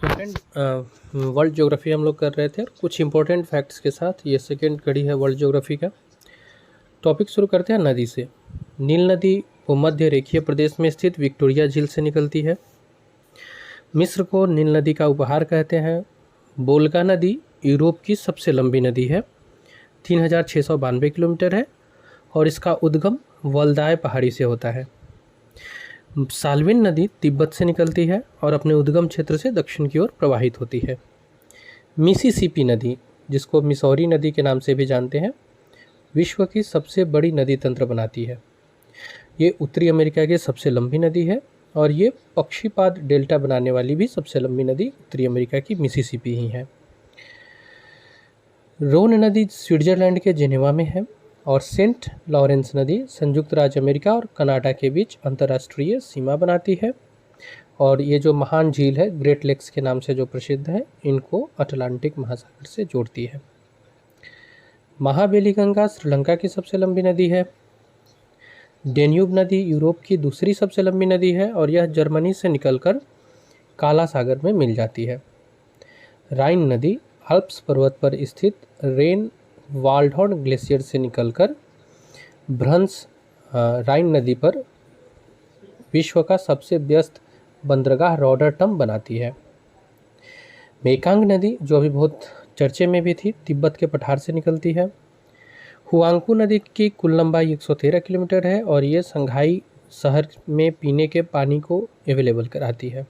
Second world geography हम लोग कर रहे थे और कुछ इंपॉर्टेंट फैक्ट्स के साथ ये सेकेंड कड़ी है वर्ल्ड ज्योग्राफी का। टॉपिक शुरू करते हैं नदी से। नील नदी भूमध्य रेखीय प्रदेश में स्थित विक्टोरिया झील से निकलती है। मिस्र को नील नदी का उपहार कहते हैं। बोल्गा नदी यूरोप की सबसे लंबी नदी है, 3692 किलोमीटर है और इसका उद्गम वल्दाय पहाड़ी से होता है। साल्विन नदी तिब्बत से निकलती है और अपने उद्गम क्षेत्र से दक्षिण की ओर प्रवाहित होती है। मिसिसिपी नदी, जिसको मिसौरी नदी के नाम से भी जानते हैं, विश्व की सबसे बड़ी नदी तंत्र बनाती है। ये उत्तरी अमेरिका की सबसे लंबी नदी है और ये पक्षीपाद डेल्टा बनाने वाली भी सबसे लंबी नदी उत्तरी अमेरिका की मिसिसिपी ही है। रोन नदी स्विट्जरलैंड के जेनेवा में है और सेंट लॉरेंस नदी संयुक्त राज्य अमेरिका और कनाडा के बीच अंतर्राष्ट्रीय सीमा बनाती है। और ये जो महान झील है ग्रेट लेक्स के नाम से जो प्रसिद्ध है, इनको अटलांटिक महासागर से जोड़ती है। महाबेली गंगा श्रीलंका की सबसे लंबी नदी है। डेन्यूब नदी यूरोप की दूसरी सबसे लंबी नदी है और यह जर्मनी से निकलकर काला सागर में मिल जाती है। राइन नदी अल्प्स पर्वत पर स्थित रेन वाल्डहॉर्न ग्लेशियर से निकलकर ब्रह्स राइन नदी पर विश्व का सबसे व्यस्त बंदरगाह रॉटरडम बनाती है। मेकांग नदी, जो अभी बहुत चर्चे में भी थी, तिब्बत के पठार से निकलती है। हुआंगपू नदी की कुल लंबाई 113 किलोमीटर है और ये संघाई शहर में पीने के पानी को अवेलेबल कराती है।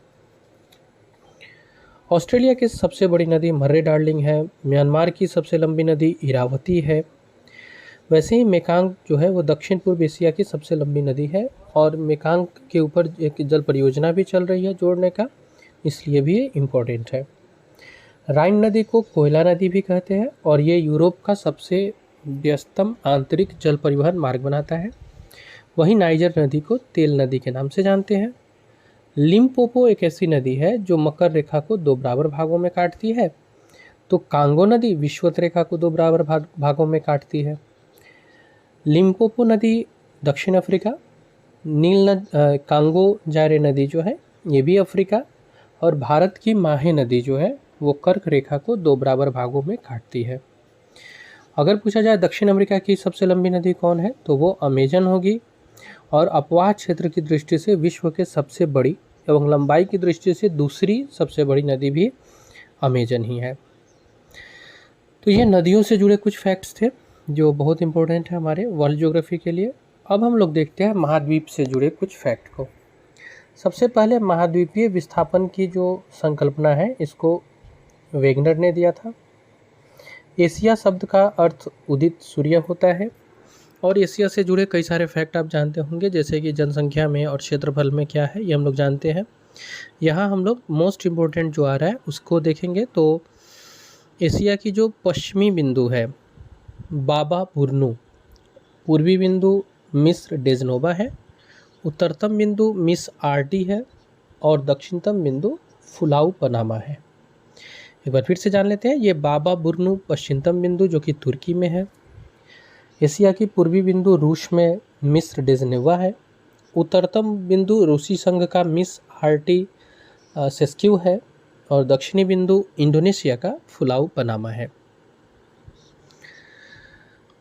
ऑस्ट्रेलिया की सबसे बड़ी नदी मर्रे डार्लिंग है। म्यांमार की सबसे लंबी नदी इरावती है। वैसे ही मेकांग जो है वो दक्षिण पूर्व एशिया की सबसे लंबी नदी है और मेकांग के ऊपर एक जल परियोजना भी चल रही है जोड़ने का, इसलिए भी ये इम्पोर्टेंट है। राइन नदी को कोयला नदी भी कहते हैं और ये यूरोप का सबसे व्यस्तम आंतरिक जल परिवहन मार्ग बनाता है। वहीं नाइजर नदी को तेल नदी के नाम से जानते हैं। लिम्पोपो एक ऐसी नदी है जो मकर रेखा को दो बराबर भागों में काटती है, तो कांगो नदी विषुवत रेखा को दो बराबर भागों में काटती है। लिम्पोपो नदी दक्षिण अफ्रीका, कांगो जारे नदी जो है ये भी अफ्रीका, और भारत की माहे नदी जो है वो कर्क रेखा को दो बराबर भागों में काटती है। अगर पूछा जाए दक्षिण अमेरिका की सबसे लंबी नदी कौन है, तो वो अमेजन होगी और अपवाह क्षेत्र की दृष्टि से विश्व के सबसे बड़ी एवं लंबाई की दृष्टि से दूसरी सबसे बड़ी नदी भी अमेजन ही है। तो ये नदियों से जुड़े कुछ फैक्ट्स थे जो बहुत इंपॉर्टेंट है हमारे वर्ल्ड ज्योग्राफी के लिए। अब हम लोग देखते हैं महाद्वीप से जुड़े कुछ फैक्ट को। सबसे पहले महाद्वीपीय विस्थापन की जो संकल्पना है इसको वेगनर ने दिया था। एशिया शब्द का अर्थ उदित सूर्य होता है और एशिया से जुड़े कई सारे फैक्ट आप जानते होंगे, जैसे कि जनसंख्या में और क्षेत्रफल में क्या है ये हम लोग जानते हैं। यहाँ हम लोग मोस्ट इम्पोर्टेंट जो आ रहा है उसको देखेंगे। तो एशिया की जो पश्चिमी बिंदु है बाबा बुर्नू, पूर्वी बिंदु मिस्र डेजनोबा है, उत्तरतम बिंदु मिस आर्टी है और दक्षिणतम बिंदु फुलाऊ पनामा है। एक बार फिर से जान लेते हैं। ये बाबा बुर्नू पश्चिमतम बिंदु जो कि तुर्की में है। एशिया की पूर्वी बिंदु रूस में मिस्र डेजनेवा है। उत्तरतम बिंदु रूसी संघ का मिस आर्टी सेस्क्यू है और दक्षिणी बिंदु इंडोनेशिया का फुलाऊ पनामा है।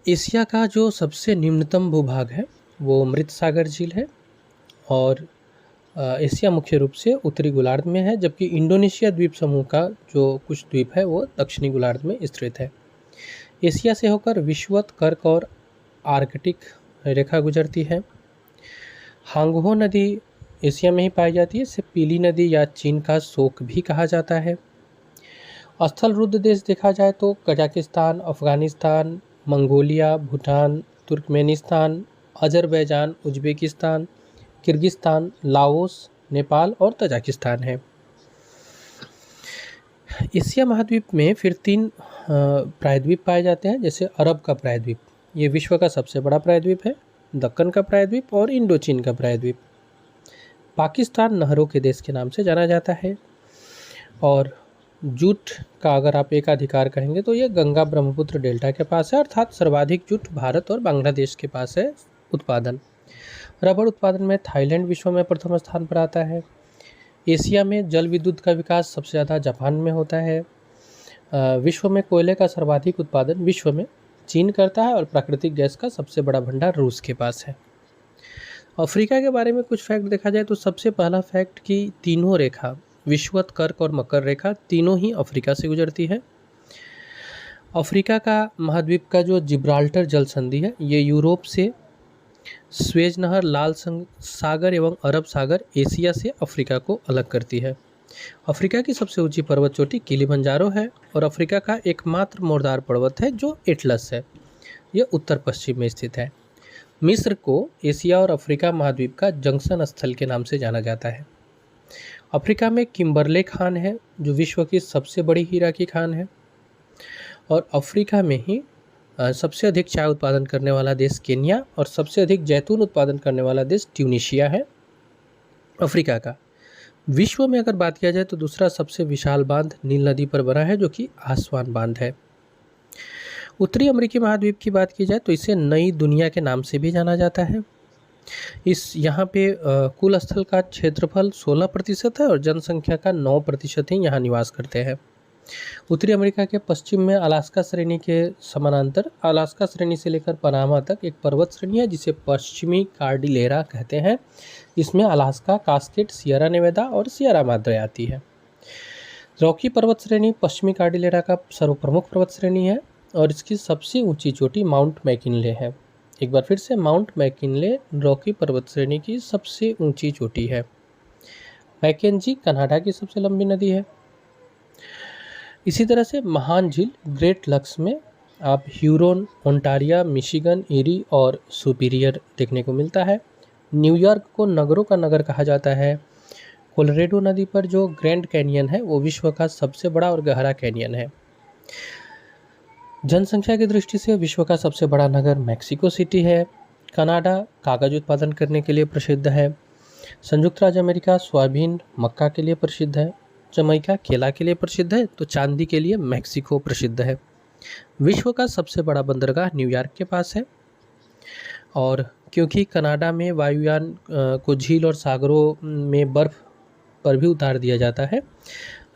एशिया का जो सबसे निम्नतम भूभाग है वो मृत सागर झील है और एशिया मुख्य रूप से उत्तरी गोलार्ध में है, जबकि इंडोनेशिया द्वीप समूह का जो कुछ द्वीप है वो दक्षिणी गोलार्ध में स्थित है। एशिया से होकर विषुवत, कर्क और आर्कटिक रेखा गुजरती है। हांगहो नदी एशिया में ही पाई जाती है। इसे पीली नदी या चीन का शोक भी कहा जाता है। स्थल रुद्ध देश देखा जाए तो Kazakhstan, Afghanistan, Mongolia, Bhutan, Turkmenistan, Azerbaijan, Uzbekistan, Kyrgyzstan, Laos, Nepal और तजाकिस्तान है। एशिया महाद्वीप में फिर 3 प्रायद्वीप पाए जाते हैं, जैसे अरब का प्रायद्वीप, ये विश्व का सबसे बड़ा प्रायद्वीप है, दक्कन का प्रायद्वीप और इंडोचीन का प्रायद्वीप। पाकिस्तान नहरों के देश के नाम से जाना जाता है और जूट का अगर आप एकाधिकार कहेंगे तो ये गंगा ब्रह्मपुत्र डेल्टा के पास है, अर्थात सर्वाधिक जूट भारत और बांग्लादेश के पास है उत्पादन। रबड़ उत्पादन में थाईलैंड विश्व में प्रथम स्थान पर आता है। एशिया में जल विद्युत का विकास सबसे ज़्यादा जापान में होता है। विश्व में कोयले का सर्वाधिक उत्पादन विश्व में चीन करता है और प्राकृतिक गैस का सबसे बड़ा भंडार रूस के पास है। अफ्रीका के बारे में कुछ फैक्ट देखा जाए तो सबसे पहला फैक्ट कि तीनों रेखा विषुवत, कर्क और मकर रेखा तीनों ही अफ्रीका से गुजरती है। अफ्रीका का महाद्वीप का जो जिब्राल्टर जल संधि है ये यूरोप से स्वेज नहर, लाल सागर एवं अरब सागर एशिया से अफ्रीका को अलग करती है। अफ्रीका की सबसे ऊंची पर्वत चोटी किलिमंजारो है और अफ्रीका का एकमात्र मोरदार पर्वत है जो एटलस है। यह उत्तर पश्चिम में स्थित है। मिस्र को एशिया और अफ्रीका महाद्वीप का जंक्शन स्थल के नाम से जाना जाता है। अफ्रीका में किम्बरले खान है जो विश्व की सबसे बड़ी हीरा की खान है। और अफ्रीका में ही सबसे अधिक चाय उत्पादन करने वाला देश केन्या और सबसे अधिक जैतून उत्पादन करने वाला देश ट्यूनीशिया है अफ्रीका का। विश्व में अगर बात किया जाए तो दूसरा सबसे विशाल बांध नील नदी पर बना है जो कि आसवान बांध है। उत्तरी अमेरिकी महाद्वीप की बात की जाए तो इसे नई दुनिया के नाम से भी जाना जाता है। यहाँ पे कुल स्थल का क्षेत्रफल 16% है और जनसंख्या का 9% ही यहाँ निवास करते हैं। उत्तरी अमेरिका के पश्चिम में अलास्का श्रेणी के समानांतर अलास्का श्रेणी से लेकर पनामा तक एक पर्वत श्रेणी है जिसे पश्चिमी कार्डिलेरा कहते हैं। इसमें अलास्का, कास्केड, सियरा नेवादा और सियरा माद्रे आती है। रॉकी पर्वत श्रेणी पश्चिमी कार्डिलेरा का सर्वप्रमुख पर्वत श्रेणी है और इसकी सबसे ऊंची चोटी माउंट मैकिनले है। एक बार फिर से माउंट मैकिनले रॉकी पर्वत श्रेणी की सबसे ऊंची चोटी है। मैकेंजी कनाडा की सबसे लंबी नदी है। इसी तरह से महान झील ग्रेट लक्स में आप ह्यूरोन, ओंटारिया, मिशिगन, ईरी और सुपीरियर देखने को मिलता है। न्यूयॉर्क को नगरों का नगर कहा जाता है। कोलोरेडो नदी पर जो ग्रैंड कैनियन है वो विश्व का सबसे बड़ा और गहरा कैनियन है। जनसंख्या की दृष्टि से विश्व का सबसे बड़ा नगर मैक्सिको सिटी है। कनाडा कागज उत्पादन करने के लिए प्रसिद्ध है। संयुक्त राज्य अमेरिका सोयाबीन, मक्का के लिए प्रसिद्ध है। जमैका केला के लिए प्रसिद्ध है तो चांदी के लिए मैक्सिको प्रसिद्ध है। विश्व का सबसे बड़ा बंदरगाह न्यूयॉर्क के पास है। और क्योंकि कनाडा में वायुयान को झील और सागरों में बर्फ़ पर भी उतार दिया जाता है,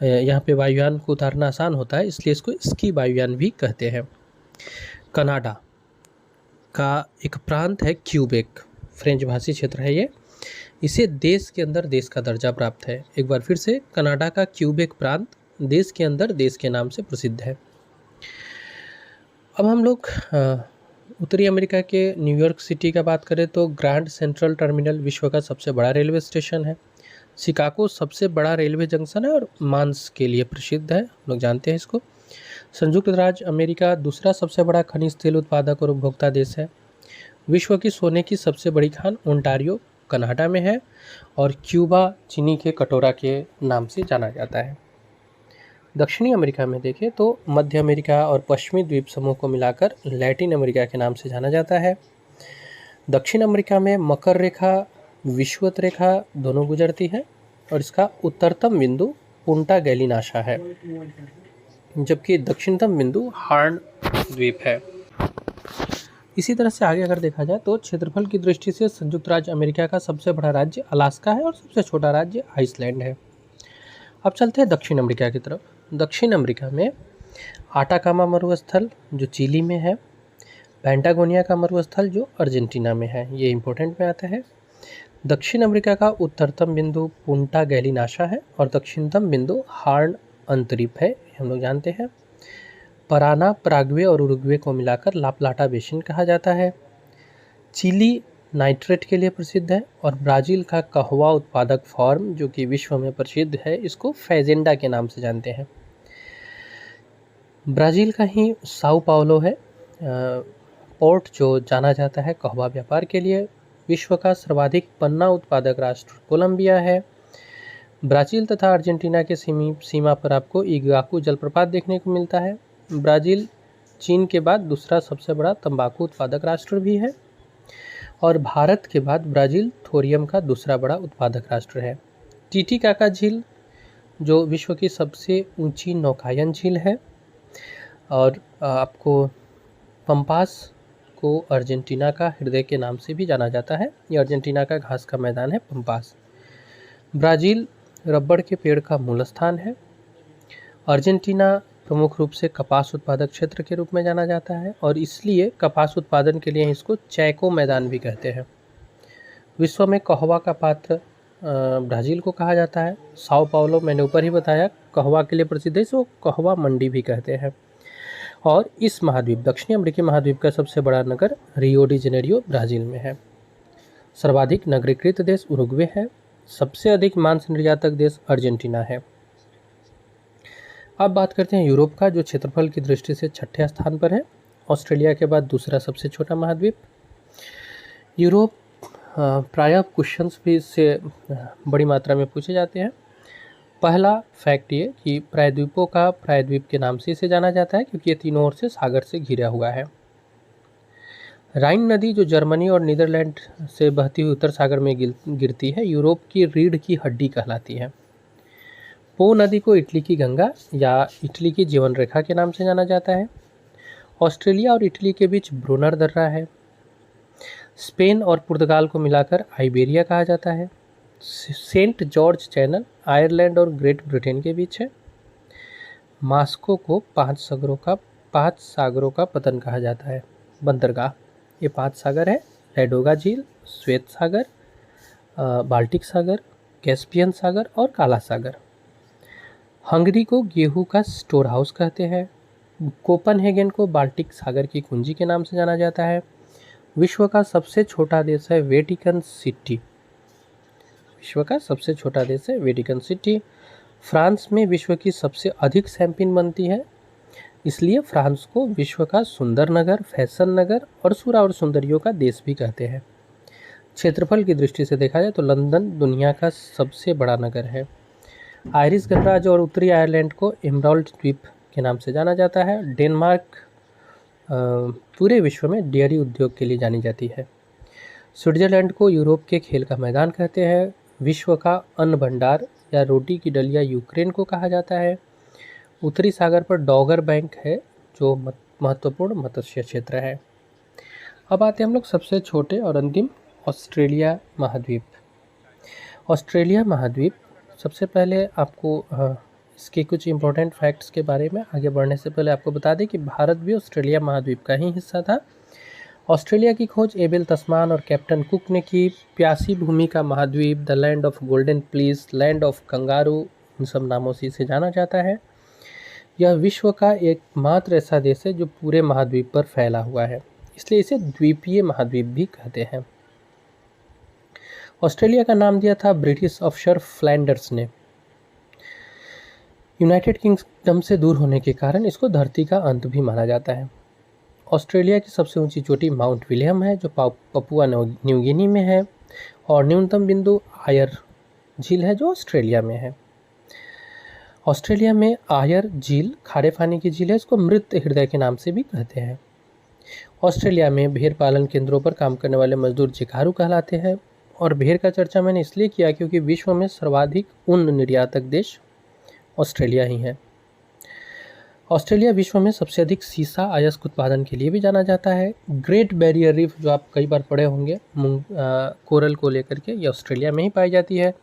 यहाँ पे वायुयान को उतारना आसान होता है इसलिए इसको स्की वायुयान भी कहते हैं। कनाडा का एक प्रांत है क्यूबेक, फ्रेंच भाषी क्षेत्र है ये। इसे देश के अंदर देश का दर्जा प्राप्त है। एक बार फिर से कनाडा का क्यूबेक प्रांत देश के अंदर देश के नाम से प्रसिद्ध है। अब हम लोग उत्तरी अमेरिका के न्यूयॉर्क सिटी का बात करें तो ग्रैंड सेंट्रल टर्मिनल विश्व का सबसे बड़ा रेलवे स्टेशन है। शिकागो सबसे बड़ा रेलवे जंक्शन है और मांस के लिए प्रसिद्ध है, हम लोग जानते हैं इसको। संयुक्त राज्य अमेरिका दूसरा सबसे बड़ा खनिज तेल उत्पादक और उपभोक्ता देश है। विश्व की सोने की सबसे बड़ी खान ओंटारियो कनाडा में है और क्यूबा चीनी के कटोरा के नाम से जाना जाता है। दक्षिणी अमेरिका में देखें तो मध्य अमेरिका और पश्चिमी द्वीप समूह को मिलाकर लैटिन अमेरिका के नाम से जाना जाता है। दक्षिण अमेरिका में मकर रेखा, विषुवत रेखा दोनों गुजरती है और इसका उत्तरतम बिंदु पुंटा गैलिनाशा है, जबकि दक्षिणतम बिंदु हार्न द्वीप है। इसी तरह से आगे अगर देखा जाए तो क्षेत्रफल की दृष्टि से संयुक्त राज्य अमेरिका का सबसे बड़ा राज्य अलास्का है और सबसे छोटा राज्य आइसलैंड है। अब चलते हैं दक्षिण अमेरिका की तरफ। दक्षिण अमेरिका में आटाकामा मरुस्थल जो चिली में है, पैंटागोनिया का मरुस्थल जो अर्जेंटीना में है, ये इंपॉर्टेंट में आता है। दक्षिण अमेरिका का उत्तरतम बिंदु पुंटा गैलिनाशा है और दक्षिणतम बिंदु हार्न अंतरिप है, हम लोग जानते हैं। पराना, पराग्वे और उरुग्वे को मिलाकर लाप्लाटा बेसिन कहा जाता है। चिली नाइट्रेट के लिए प्रसिद्ध है और ब्राज़ील का कहवा उत्पादक फॉर्म जो कि विश्व में प्रसिद्ध है, इसको फैजेंडा के नाम से जानते हैं। ब्राज़ील का ही साओ पाउलो है पोर्ट जो जाना जाता है कहवा व्यापार के लिए। विश्व का सर्वाधिक पन्ना उत्पादक राष्ट्र कोलंबिया है। ब्राज़ील तथा अर्जेंटीना के सीमा पर आपको इग्वाकू जलप्रपात देखने को मिलता है। ब्राज़ील चीन के बाद दूसरा सबसे बड़ा तंबाकू उत्पादक राष्ट्र भी है और भारत के बाद ब्राज़ील थोरियम का दूसरा बड़ा उत्पादक राष्ट्र है। टीटीकाका झील जो विश्व की सबसे ऊंची नौकायन झील है और आपको पंपास को अर्जेंटीना का हृदय के नाम से भी जाना जाता है। ये अर्जेंटीना का घास का मैदान है पंपास। ब्राज़ील रबड़ के पेड़ का मूल स्थान है। अर्जेंटीना प्रमुख रूप से कपास उत्पादक क्षेत्र के रूप में जाना जाता है और इसलिए कपास उत्पादन के लिए इसको चैको मैदान भी कहते हैं। विश्व में कहवा का पात्र ब्राज़ील को कहा जाता है। साओ पाउलो मैंने ऊपर ही बताया कहवा के लिए प्रसिद्ध है, इसको कहवा मंडी भी कहते हैं। और इस महाद्वीप दक्षिणी अमेरिकी महाद्वीप का सबसे बड़ा नगर रियो डी जेनेरियो ब्राज़ील में है। सर्वाधिक नगरीकृत देश उरुग्वे है। सबसे अधिक मांस निर्यातक देश अर्जेंटीना है। अब बात करते हैं यूरोप का, जो क्षेत्रफल की दृष्टि से छठे स्थान पर है। ऑस्ट्रेलिया के बाद दूसरा सबसे छोटा महाद्वीप। यूरोप प्रायः क्वेश्चंस भी इससे बड़ी मात्रा में पूछे जाते हैं। पहला फैक्ट ये कि प्रायद्वीपों का प्रायद्वीप के नाम से इसे जाना जाता है क्योंकि ये तीनों ओर से सागर से घिरा हुआ है। राइन नदी जो जर्मनी और नीदरलैंड से बहती हुई उत्तर सागर में गिरती है, यूरोप की रीढ़ की हड्डी कहलाती है। पो नदी को इटली की गंगा या इटली की जीवन रेखा के नाम से जाना जाता है। ऑस्ट्रेलिया और इटली के बीच ब्रूनर दर्रा है। स्पेन और पुर्तगाल को मिलाकर आइबेरिया कहा जाता है। सेंट जॉर्ज चैनल आयरलैंड और ग्रेट ब्रिटेन के बीच है। मास्को को पांच सागरों का पतन कहा जाता है, बंदरगाह। ये 5 सागर है: लैडोगा झील, श्वेत सागर, बाल्टिक सागर, कैस्पियन सागर और काला सागर। हंगरी को गेहूं का स्टोर हाउस कहते हैं। कोपनहेगन को बाल्टिक सागर की कुंजी के नाम से जाना जाता है। विश्व का सबसे छोटा देश है वेटिकन सिटी। फ्रांस में विश्व की सबसे अधिक शैंपेन बनती है, इसलिए फ्रांस को विश्व का सुंदर नगर, फैशन नगर और सुरा और सुंदरियों का देश भी कहते हैं। क्षेत्रफल की दृष्टि से देखा जाए तो लंदन दुनिया का सबसे बड़ा नगर है। आयरिश गणराज्य और उत्तरी आयरलैंड को एमराल्ड द्वीप के नाम से जाना जाता है। डेनमार्क पूरे विश्व में डेयरी उद्योग के लिए जानी जाती है। स्विट्जरलैंड को यूरोप के खेल का मैदान कहते हैं। विश्व का अन्न भंडार या रोटी की डलिया यूक्रेन को कहा जाता है। उत्तरी सागर पर डॉगर बैंक है जो महत्वपूर्ण मत्स्य क्षेत्र है। अब आते हैं हम लोग सबसे छोटे और अंतिम ऑस्ट्रेलिया महाद्वीप। ऑस्ट्रेलिया महाद्वीप, सबसे पहले आपको इसके कुछ इम्पोर्टेंट फैक्ट्स के बारे में आगे बढ़ने से पहले आपको बता दें कि भारत भी ऑस्ट्रेलिया महाद्वीप का ही हिस्सा था। ऑस्ट्रेलिया की खोज एबेल तस्मान और कैप्टन कुक ने की। प्यासी भूमि का महाद्वीप, the land of golden fleece, land of kangaroo, इन सब नामों से इसे जाना जाता है। यह विश्व का एकमात्र ऐसा देश है जो पूरे महाद्वीप पर फैला हुआ है, इसलिए इसे द्वीपीय महाद्वीप भी कहते हैं। ऑस्ट्रेलिया का नाम दिया था ब्रिटिश अफसर फ्लैंडर्स ने। यूनाइटेड किंगडम से दूर होने के कारण इसको धरती का अंत भी माना जाता है। ऑस्ट्रेलिया की सबसे ऊंची चोटी माउंट विलियम है जो पपुआ न्यू गिनी में है और न्यूनतम बिंदु आयर झील है जो ऑस्ट्रेलिया में है। ऑस्ट्रेलिया में आयर झील खारे पानी की झील है, इसको मृत हृदय के नाम से भी कहते हैं। ऑस्ट्रेलिया में भेड़ पालन केंद्रों पर काम करने वाले मजदूर जिकारू कहलाते हैं। और भेड़ का चर्चा मैंने इसलिए किया क्योंकि विश्व में सर्वाधिक ऊन निर्यातक देश ऑस्ट्रेलिया ही है। ऑस्ट्रेलिया विश्व में सबसे अधिक सीसा अयस्क उत्पादन के लिए भी जाना जाता है। ग्रेट बैरियर रीफ जो आप कई बार पढ़े होंगे कोरल को लेकर के, ये ऑस्ट्रेलिया में ही पाई जाती है।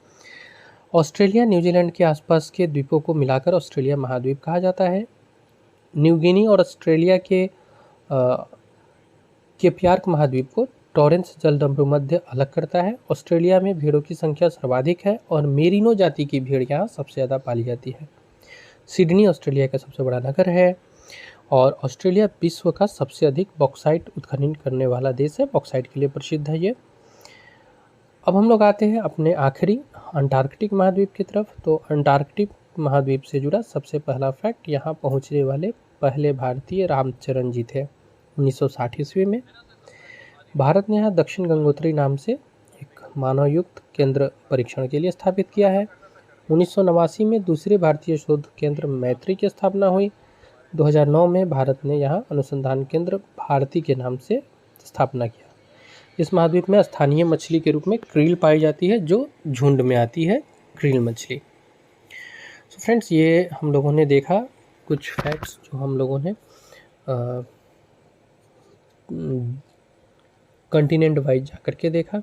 ऑस्ट्रेलिया न्यूजीलैंड के आसपास के द्वीपों को मिलाकर ऑस्ट्रेलिया महाद्वीप कहा जाता है। न्यू गिनी और ऑस्ट्रेलिया के केपयार्क महाद्वीप को टॉरेंस जलदंभु मध्य अलग करता है। ऑस्ट्रेलिया में भेड़ों की संख्या सर्वाधिक है और मेरिनो जाति की भेड़ यहाँ सबसे ज़्यादा पाली जाती है। सिडनी ऑस्ट्रेलिया का सबसे बड़ा नगर है और ऑस्ट्रेलिया विश्व का सबसे अधिक बॉक्साइट उत्खनन करने वाला देश है। बॉक्साइट के लिए प्रसिद्ध है ये। अब हम लोग आते हैं अपने आखिरी अंटार्कटिक महाद्वीप की तरफ। तो अंटार्कटिक महाद्वीप से जुड़ा सबसे पहला फैक्ट, यहाँ पहुँचने वाले पहले भारतीय रामचरण जी थे 1960 ईस्वी में। भारत ने यहाँ दक्षिण गंगोत्री नाम से एक मानवयुक्त केंद्र परीक्षण के लिए स्थापित किया है। 1989 में दूसरे भारतीय शोध केंद्र मैत्री की स्थापना हुई। 2009 में भारत ने यहाँ अनुसंधान केंद्र भारती के नाम से स्थापना किया। इस महाद्वीप में स्थानीय मछली के रूप में क्रील पाई जाती है जो झुंड में आती है, क्रील मछली। तो फ्रेंड्स, ये हम लोगों ने देखा कुछ फैक्ट्स जो हम लोगों ने कंटिनेंट वाइज जा कर के देखा।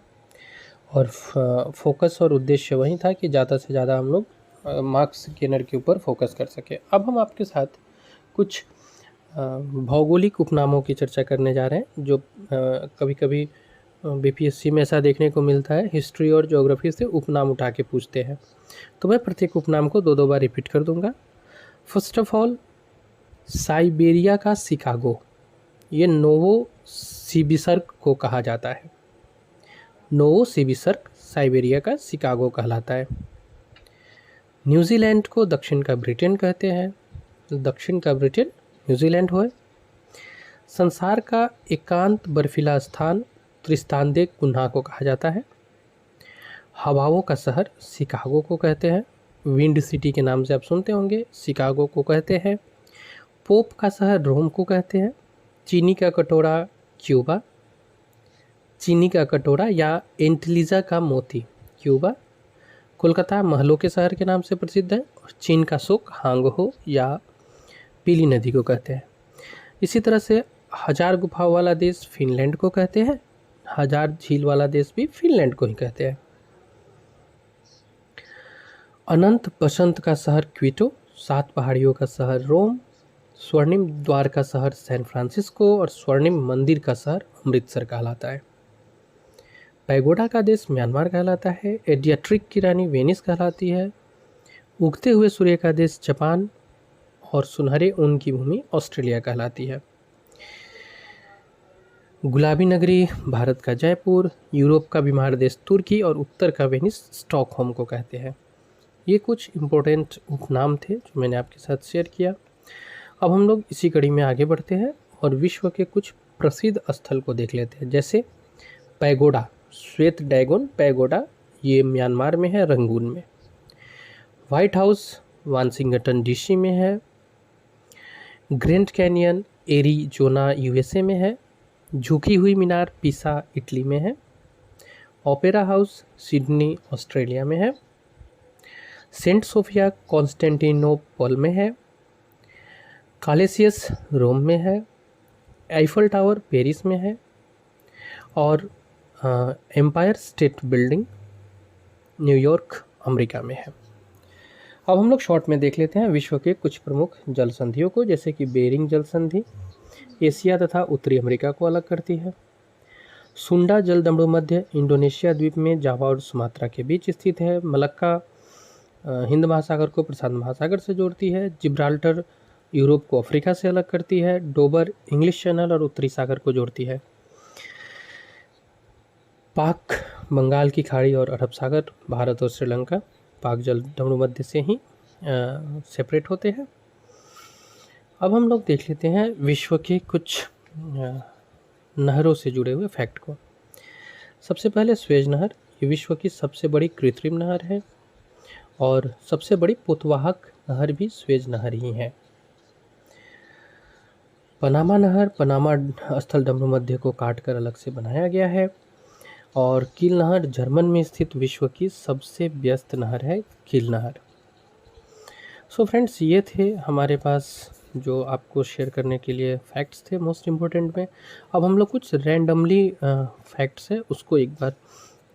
और फोकस और उद्देश्य वही था कि ज़्यादा से ज़्यादा हम लोग मार्क्स गेनर के ऊपर फोकस कर सके। अब हम आपके साथ कुछ भौगोलिक उपनामों की चर्चा करने जा रहे हैं, जो कभी कभी बीपीएससी में ऐसा देखने को मिलता है, हिस्ट्री और ज्योग्राफी से उपनाम उठा के पूछते हैं। तो मैं प्रत्येक उपनाम को 2-2 बार रिपीट कर दूंगा। फर्स्ट ऑफ ऑल, साइबेरिया का शिकागो, ये नोवोसिबिर्स्क को कहा जाता है। नोवोसिबिर्स्क साइबेरिया का शिकागो कहलाता है। न्यूजीलैंड को दक्षिण का ब्रिटेन कहते हैं। दक्षिण का ब्रिटेन न्यूजीलैंड है। संसार का एकांत बर्फीला स्थान त्रिस्तान दे कुन्हा को कहा जाता है। हवाओं का शहर शिकागो को कहते हैं। विंड सिटी के नाम से आप सुनते होंगे, शिकागो को कहते हैं। पोप का शहर रोम को कहते हैं। चीनी का कटोरा क्यूबा, चीनी का कटोरा या एंटलीजा का मोती क्यूबा। कोलकाता महलों के शहर के नाम से प्रसिद्ध है। और चीन का सुख हांगहो या पीली नदी को कहते हैं। इसी तरह से 1000 गुफाओं वाला देश फिनलैंड को कहते हैं। 1000 झील वाला देश भी फिनलैंड को ही कहते हैं। अनंत बसंत का शहर क्विटो, 7 पहाड़ियों का शहर रोम, स्वर्णिम द्वार का शहर सैन फ्रांसिस्को और स्वर्णिम मंदिर का शहर अमृतसर कहलाता है। पैगोडा का देश म्यांमार कहलाता है। एडियाट्रिक की रानी वेनिस कहलाती है। उगते हुए सूर्य का देश जापान और सुनहरे ऊन की भूमि ऑस्ट्रेलिया कहलाती है। गुलाबी नगरी भारत का जयपुर, यूरोप का बीमार देश तुर्की और उत्तर का वेनिस स्टॉकहोम को कहते हैं। ये कुछ इम्पोर्टेंट उपनाम थे जो मैंने आपके साथ शेयर किया। अब हम लोग इसी कड़ी में आगे बढ़ते हैं और विश्व के कुछ प्रसिद्ध स्थल को देख लेते हैं। जैसे पैगोडा, श्वेत डैगोन पैगोडा, ये म्यांमार में है, रंगून में। व्हाइट हाउस वाशिंगटन डीसी में है। ग्रैंड कैनियन एरिजोना यूएसए में है। झुकी हुई मीनार पिसा इटली में है। ओपेरा हाउस सिडनी ऑस्ट्रेलिया में है। सेंट सोफिया कॉन्स्टेंटिनोपल में है। कालेसियस रोम में है। आईफल टावर पेरिस में है। और Empire State Building New York America में है। अब हम लोग शॉर्ट में देख लेते हैं विश्व के कुछ प्रमुख जल संधियों को, जैसे कि बेरिंग जल संधि एशिया तथा उत्तरी अमेरिका को अलग करती है। सुंडा जलदंडु मध्य इंडोनेशिया द्वीप में जावा और सुमात्रा के बीच स्थित है। मलक्का हिंद महासागर को प्रशांत महासागर से जोड़ती है। जिब्राल्टर यूरोप को अफ्रीका से अलग करती है। डोबर इंग्लिश चैनल और उत्तरी सागर को जोड़ती है। पाक बंगाल की खाड़ी और अरब सागर भारत और श्रीलंका पाक जलदंडु मध्य से ही सेपरेट होते हैं। अब हम लोग देख लेते हैं विश्व के कुछ नहरों से जुड़े हुए फैक्ट को। सबसे पहले स्वेज नहर, ये विश्व की सबसे बड़ी कृत्रिम नहर है और सबसे बड़ी पोतवाहक नहर भी स्वेज नहर ही है। पनामा नहर पनामा स्थल दंडु मध्य को काटकर अलग से बनाया गया है। और कील नहर जर्मन में स्थित विश्व की सबसे व्यस्त नहर है, कील नहर। सो फ्रेंड्स, ये थे हमारे पास जो आपको शेयर करने के लिए फैक्ट्स थे मोस्ट इम्पोर्टेंट में। अब हम लोग कुछ रैंडमली फैक्ट्स है उसको एक बार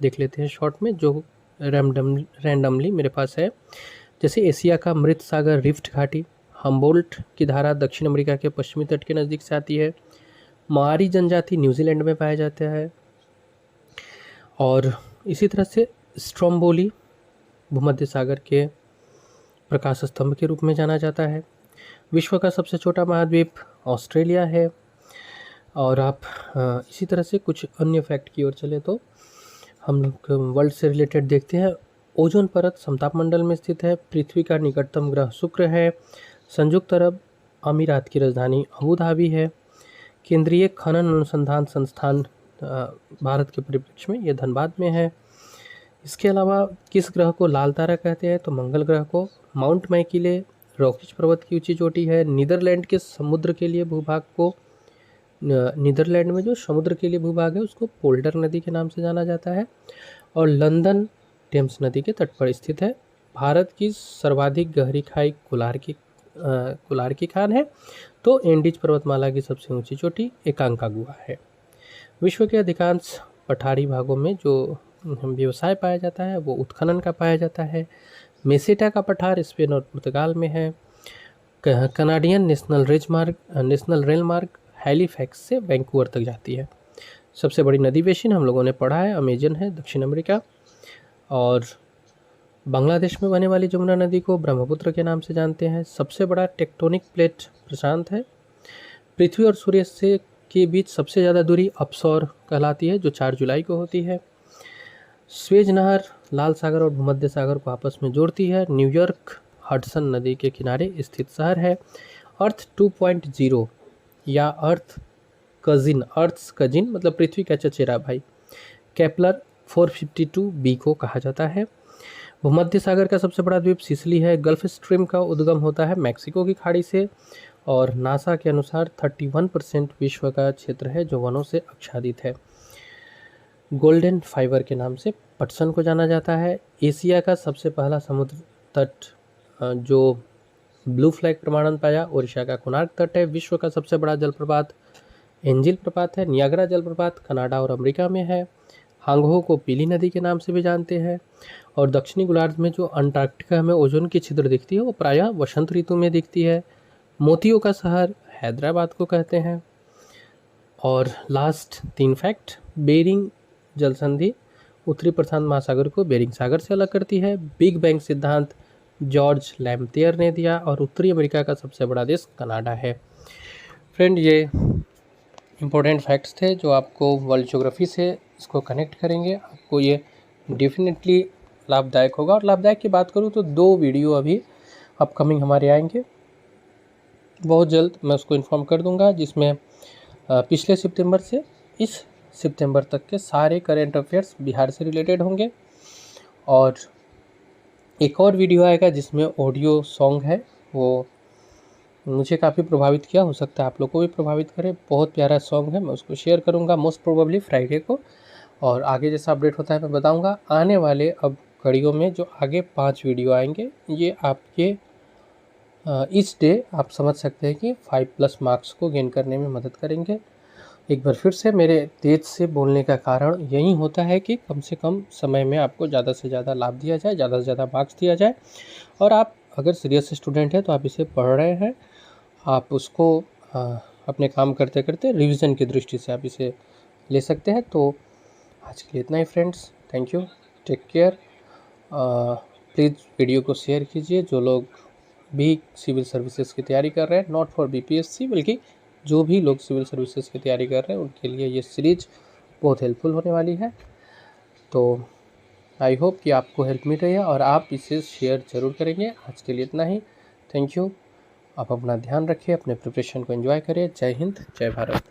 देख लेते हैं शॉर्ट में, जो रैंडमली मेरे पास है। जैसे एशिया का मृत सागर रिफ्ट घाटी, हम्बोल्ट की धारा दक्षिण अमेरिका के पश्चिमी तट के नज़दीक से आती है। माओरी जनजाति न्यूजीलैंड में पाया जाता है। और इसी तरह से स्ट्रोम्बोली भूमध्य सागर के प्रकाश स्तंभ के रूप में जाना जाता है। विश्व का सबसे छोटा महाद्वीप ऑस्ट्रेलिया है। और आप इसी तरह से कुछ अन्य फैक्ट की ओर चले तो हम लोग वर्ल्ड से रिलेटेड देखते हैं। ओजोन परत समताप मंडल में स्थित है। पृथ्वी का निकटतम ग्रह शुक्र है। संयुक्त अरब अमीरात की राजधानी अबू धाबी है। केंद्रीय खनन अनुसंधान संस्थान भारत के परिप्रेक्ष्य में ये धनबाद में है। इसके अलावा किस ग्रह को लाल तारा कहते हैं, तो मंगल ग्रह को। माउंट मैकिले रॉकीज पर्वत की ऊंची चोटी है। नीदरलैंड के समुद्र के लिए भूभाग को, नीदरलैंड में जो समुद्र के लिए भूभाग है उसको पोल्डर नदी के नाम से जाना जाता है। और लंदन टेम्स नदी के तट पर स्थित है। भारत की सर्वाधिक गहरी खाई कुलार की खान है। तो एंडीज पर्वतमाला की सबसे ऊंची चोटी एकांकागुआ है। विश्व के अधिकांश पठारी भागों में जो व्यवसाय पाया जाता है वो उत्खनन का पाया जाता है। मेसेटा का पठार स्पेन और पुर्तगाल में है। कनाडियन नेशनल रेल मार्ग हैलीफैक्स से वैंकूवर तक जाती है। सबसे बड़ी नदी बेसिन हम लोगों ने पढ़ा है अमेजन है दक्षिण अमेरिका। और बांग्लादेश में बहने वाली जमुना नदी को ब्रह्मपुत्र के नाम से जानते हैं। सबसे बड़ा टेक्टोनिक प्लेट प्रशांत है। पृथ्वी और सूर्य से के बीच सबसे ज़्यादा दूरी अपसौर कहलाती है जो 4 जुलाई को होती है। स्वेज नहर लाल सागर और भूमध्य सागर को आपस में जोड़ती है। न्यूयॉर्क हडसन नदी के किनारे स्थित शहर है। अर्थ 2.0 या अर्थ कजिन मतलब पृथ्वी का चचेरा भाई केपलर 452b को कहा जाता है। भूमध्य सागर का सबसे बड़ा द्वीप सिसिली है। गल्फ स्ट्रीम का उद्गम होता है मैक्सिको की खाड़ी से। और नासा के अनुसार 31% विश्व का क्षेत्र है जो वनों से आच्छादित है। गोल्डन फाइबर के नाम से पटसन को जाना जाता है। एशिया का सबसे पहला समुद्र तट जो ब्लू फ्लैग प्रमाणन पाया ओडिशा का कोणार्क तट है। विश्व का सबसे बड़ा जलप्रपात एंजिल प्रपात है। नियाग्रा जलप्रपात कनाडा और अमेरिका में है। हांगहो को पीली नदी के नाम से भी जानते हैं। और दक्षिणी गोलार्ध में जो अंटार्कटिका में ओजोन की छिद्र दिखती है वो प्रायः वसंत ऋतु में दिखती है। मोतियों का शहर हैदराबाद को कहते हैं। और लास्ट 3 फैक्ट बेरिंग जल संधि उत्तरी प्रशांत महासागर को बेरिंग सागर से अलग करती है। बिग बैंग सिद्धांत जॉर्ज लैम्पटियर ने दिया। और उत्तरी अमेरिका का सबसे बड़ा देश कनाडा है। फ्रेंड ये इम्पोर्टेंट फैक्ट्स थे जो आपको वर्ल्ड ज्योग्राफी से इसको कनेक्ट करेंगे। आपको ये डेफिनेटली लाभदायक होगा। और लाभदायक की बात करूँ तो 2 वीडियो अभी अपकमिंग हमारे आएंगे बहुत जल्द, मैं उसको इन्फॉर्म कर दूंगा, जिसमें पिछले सितंबर से इस सितंबर तक के सारे करेंट अफेयर्स बिहार से रिलेटेड होंगे। और एक और वीडियो आएगा जिसमें ऑडियो सॉन्ग है, वो मुझे काफ़ी प्रभावित किया, हो सकता है आप लोग को भी प्रभावित करे। बहुत प्यारा सॉन्ग है, मैं उसको शेयर करूंगा मोस्ट प्रोबेबली फ्राइडे को। और आगे जैसा अपडेट होता है मैं बताऊंगा। आने वाले अब कड़ियों में जो आगे 5 वीडियो आएंगे ये आपके इस डे आप समझ सकते हैं कि 5+ मार्क्स को गेन करने में मदद करेंगे। एक बार फिर से मेरे तेज़ से बोलने का कारण यही होता है कि कम से कम समय में आपको ज़्यादा से ज़्यादा लाभ दिया जाए, ज़्यादा से ज़्यादा मार्क्स दिया जाए। और आप अगर सीरियस स्टूडेंट हैं तो आप इसे पढ़ रहे हैं, आप उसको अपने काम करते करते रिवीजन की दृष्टि से आप इसे ले सकते हैं। तो आज के लिए इतना ही friends, thank you, take care. Please video को शेयर कीजिए जो लोग भी सिविल सर्विसेज की तैयारी कर रहे हैं, नॉट फॉर बीपीएससी बल्कि जो भी लोग सिविल सर्विसेज की तैयारी कर रहे हैं उनके लिए ये सीरीज बहुत हेल्पफुल होने वाली है। तो आई होप कि आपको हेल्प मिल रही है और आप इसे शेयर ज़रूर करेंगे। आज के लिए इतना ही, थैंक यू। आप अपना ध्यान रखिए, अपने प्रिपरेशन को एंजॉय करें। जय हिंद, जय भारत।